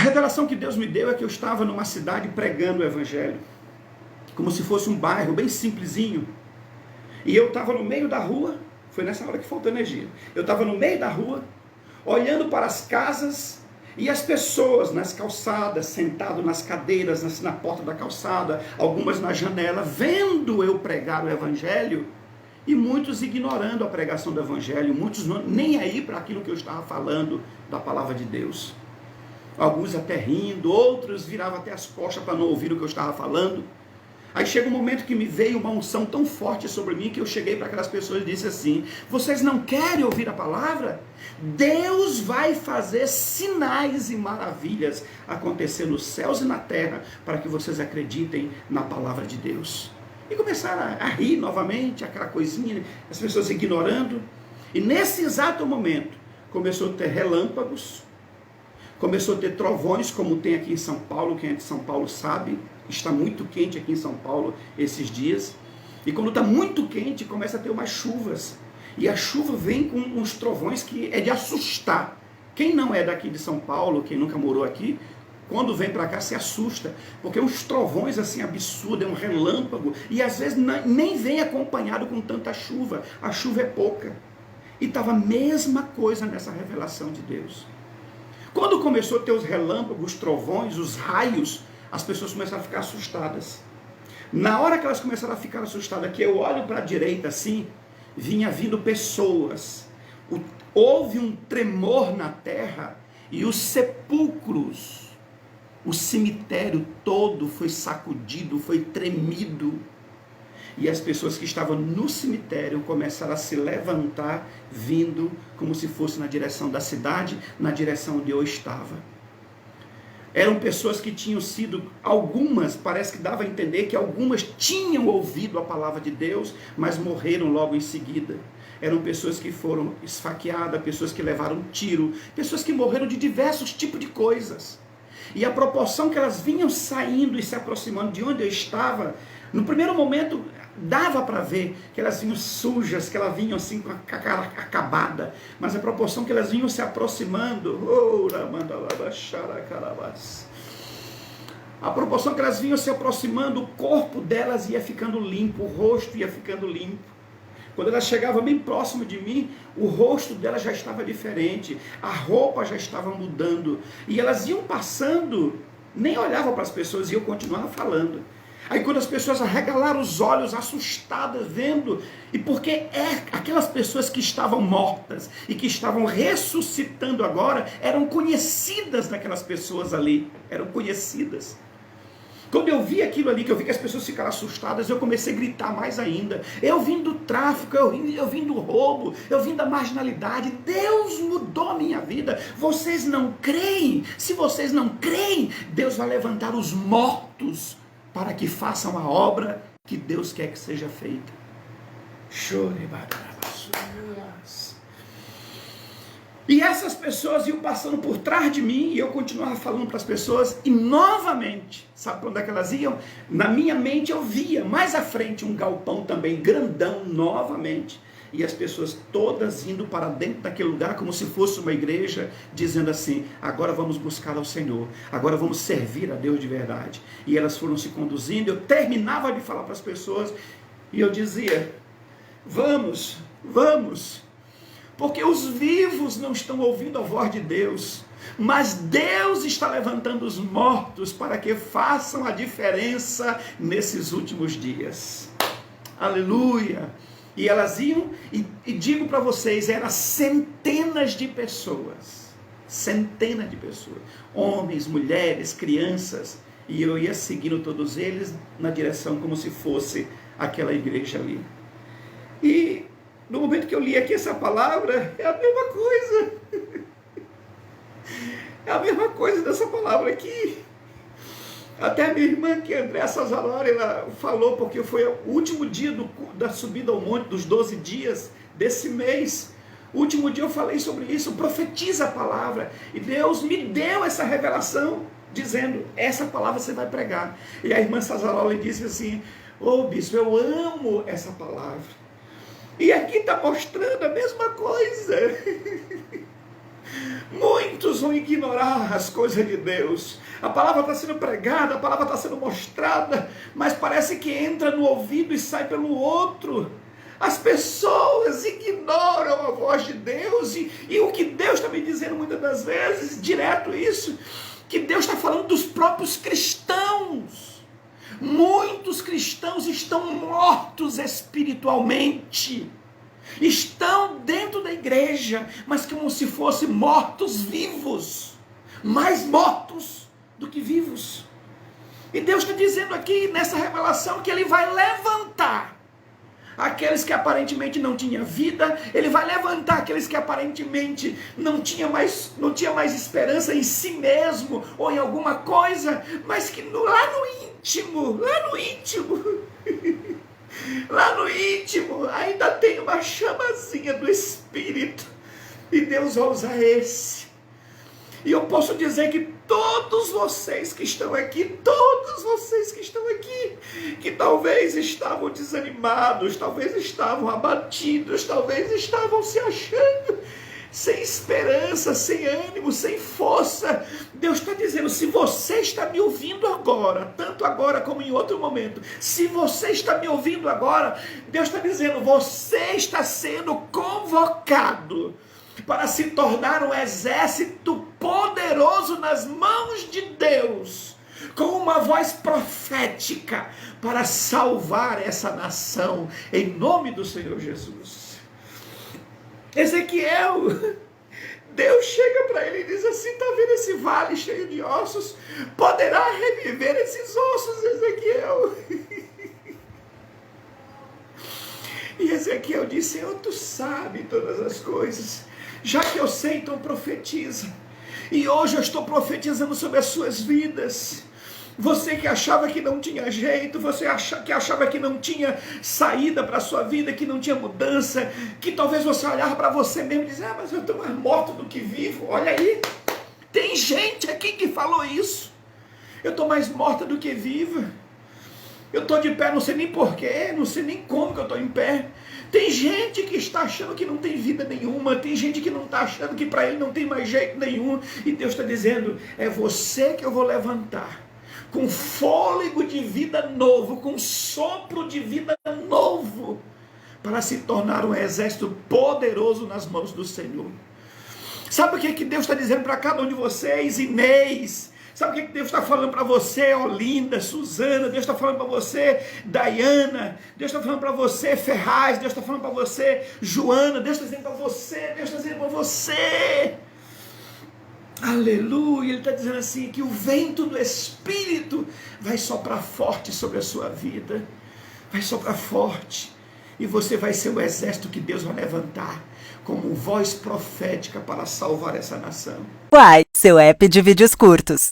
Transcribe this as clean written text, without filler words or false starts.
revelação que Deus me deu é que eu estava numa cidade pregando o evangelho, como se fosse um bairro bem simplesinho, e eu estava no meio da rua. Foi nessa hora que faltou energia. Eu estava no meio da rua, olhando para as casas e as pessoas nas calçadas, sentado nas cadeiras, na porta da calçada, algumas na janela, vendo eu pregar o evangelho, e muitos ignorando a pregação do evangelho, muitos nem aí para aquilo que eu estava falando da palavra de Deus. Alguns até rindo, outros viravam até as costas para não ouvir o que eu estava falando. Aí chega um momento que me veio uma unção tão forte sobre mim, que eu cheguei para aquelas pessoas e disse assim: vocês não querem ouvir a palavra? Deus vai fazer sinais e maravilhas acontecer nos céus e na terra, para que vocês acreditem na palavra de Deus. E começaram a rir novamente, aquela coisinha, as pessoas ignorando. E nesse exato momento, começou a ter relâmpagos, começou a ter trovões, como tem aqui em São Paulo. Quem é de São Paulo sabe, está muito quente aqui em São Paulo esses dias. E quando está muito quente, começa a ter umas chuvas. E a chuva vem com uns trovões que é de assustar. Quem não é daqui de São Paulo, quem nunca morou aqui, quando vem para cá se assusta, porque uns trovões assim absurdos, é um relâmpago, e às vezes nem vem acompanhado com tanta chuva. A chuva é pouca. E estava a mesma coisa nessa revelação de Deus. Quando começou a ter os relâmpagos, os trovões, os raios, as pessoas começaram a ficar assustadas. Na hora que elas começaram a ficar assustadas, que eu olho para a direita assim, vinha vindo pessoas. Houve um tremor na terra e os sepulcros, o cemitério todo foi sacudido, foi tremido. E as pessoas que estavam no cemitério começaram a se levantar, vindo como se fosse na direção da cidade, na direção onde eu estava. Eram pessoas que tinham sido, algumas, parece que dava a entender que algumas tinham ouvido a palavra de Deus, mas morreram logo em seguida. Eram pessoas que foram esfaqueadas, pessoas que levaram tiro, pessoas que morreram de diversos tipos de coisas. E a proporção que elas vinham saindo e se aproximando de onde eu estava, no primeiro momento dava para ver que elas vinham sujas, que elas vinham assim com a cara acabada, mas a proporção que elas vinham se aproximando, a proporção que elas vinham se aproximando, o corpo delas ia ficando limpo, o rosto ia ficando limpo. Quando elas chegavam bem próximo de mim, o rosto delas já estava diferente, a roupa já estava mudando, e elas iam passando, nem olhavam para as pessoas, e eu continuava falando. Aí quando as pessoas arregalaram os olhos, assustadas, vendo, e porque aquelas pessoas que estavam mortas e que estavam ressuscitando agora, eram conhecidas daquelas pessoas ali, eram conhecidas. Quando eu vi aquilo ali, que eu vi que as pessoas ficaram assustadas, eu comecei a gritar mais ainda. Eu vim do tráfico, eu vim do roubo, eu vim da marginalidade. Deus mudou a minha vida. Vocês não creem? Se vocês não creem, Deus vai levantar os mortos para que façam a obra que Deus quer que seja feita. E essas pessoas iam passando por trás de mim, e eu continuava falando para as pessoas, e novamente, sabe para onde é que elas iam? Na minha mente eu via mais à frente um galpão também grandão, novamente, e as pessoas todas indo para dentro daquele lugar como se fosse uma igreja, dizendo assim: agora vamos buscar ao Senhor, agora vamos servir a Deus de verdade. E elas foram se conduzindo, eu terminava de falar para as pessoas, e eu dizia: vamos, vamos, porque os vivos não estão ouvindo a voz de Deus, mas Deus está levantando os mortos para que façam a diferença nesses últimos dias. Aleluia! E elas iam, e digo para vocês, eram centenas de pessoas, homens, mulheres, crianças, e eu ia seguindo todos eles na direção como se fosse aquela igreja ali. E no momento que eu li aqui essa palavra, é a mesma coisa. É a mesma coisa dessa palavra aqui. Até a minha irmã, que é André Sazarori, ela falou, porque foi o último dia da subida ao monte, dos 12 dias desse mês. O último dia eu falei sobre isso, profetiza a palavra. E Deus me deu essa revelação, dizendo: essa palavra você vai pregar. E a irmã Sazaroli disse assim: ô bispo, eu amo essa palavra. E aqui está mostrando a mesma coisa. Muitos vão ignorar as coisas de Deus. A palavra está sendo pregada, a palavra está sendo mostrada, mas parece que entra no ouvido e sai pelo outro. As pessoas ignoram a voz de Deus e o que Deus está me dizendo muitas das vezes, direto isso, que Deus está falando dos próprios cristãos. Muitos cristãos estão mortos espiritualmente. Estão dentro da igreja, mas como se fossem mortos vivos. Mais mortos do que vivos. E Deus está dizendo aqui nessa revelação que Ele vai levantar aqueles que aparentemente não tinham vida. Ele vai levantar aqueles que aparentemente não tinha mais esperança em si mesmo ou em alguma coisa, mas que lá no íntimo ainda tem uma chamazinha do Espírito, e Deus vai usar esse. E eu posso dizer que todos vocês que estão aqui, que talvez estavam desanimados, talvez estavam abatidos, talvez estavam se achando sem esperança, sem ânimo, sem força, Deus está dizendo, se você está me ouvindo agora, tanto agora como em outro momento, se você está me ouvindo agora, Deus está dizendo, você está sendo convocado para se tornar um exército poderoso nas mãos de Deus, com uma voz profética, para salvar essa nação, em nome do Senhor Jesus. Ezequiel, Deus chega para ele e diz assim, está vendo esse vale cheio de ossos? Poderá reviver esses ossos, Ezequiel? E Ezequiel disse, Senhor, tu sabe todas as coisas, já que eu sei, então profetiza. E hoje eu estou profetizando sobre as suas vidas. Você que achava que não tinha jeito, você que achava que não tinha saída para a sua vida, que não tinha mudança, que talvez você olhava para você mesmo e dizia, mas eu estou mais morto do que vivo. Olha aí, tem gente aqui que falou isso. Eu estou mais morta do que viva. Eu estou de pé, não sei nem porquê, não sei nem como que eu estou em pé. Tem gente que está achando que não tem vida nenhuma, tem gente que não está achando que para ele não tem mais jeito nenhum. E Deus está dizendo, é você que eu vou levantar, com fôlego de vida novo, com sopro de vida novo, para se tornar um exército poderoso nas mãos do Senhor. Sabe o que Deus está dizendo para cada um de vocês, Inês? Sabe o que Deus está falando para você, Olinda, Suzana? Deus está falando para você, Dayana. Deus está falando para você, Ferraz. Deus está falando para você, Joana. Deus está dizendo para você, Deus está dizendo para você. Aleluia, Ele está dizendo assim, que o vento do Espírito vai soprar forte sobre a sua vida, vai soprar forte, e você vai ser o exército que Deus vai levantar, como voz profética para salvar essa nação. Uai, seu app de vídeos curtos.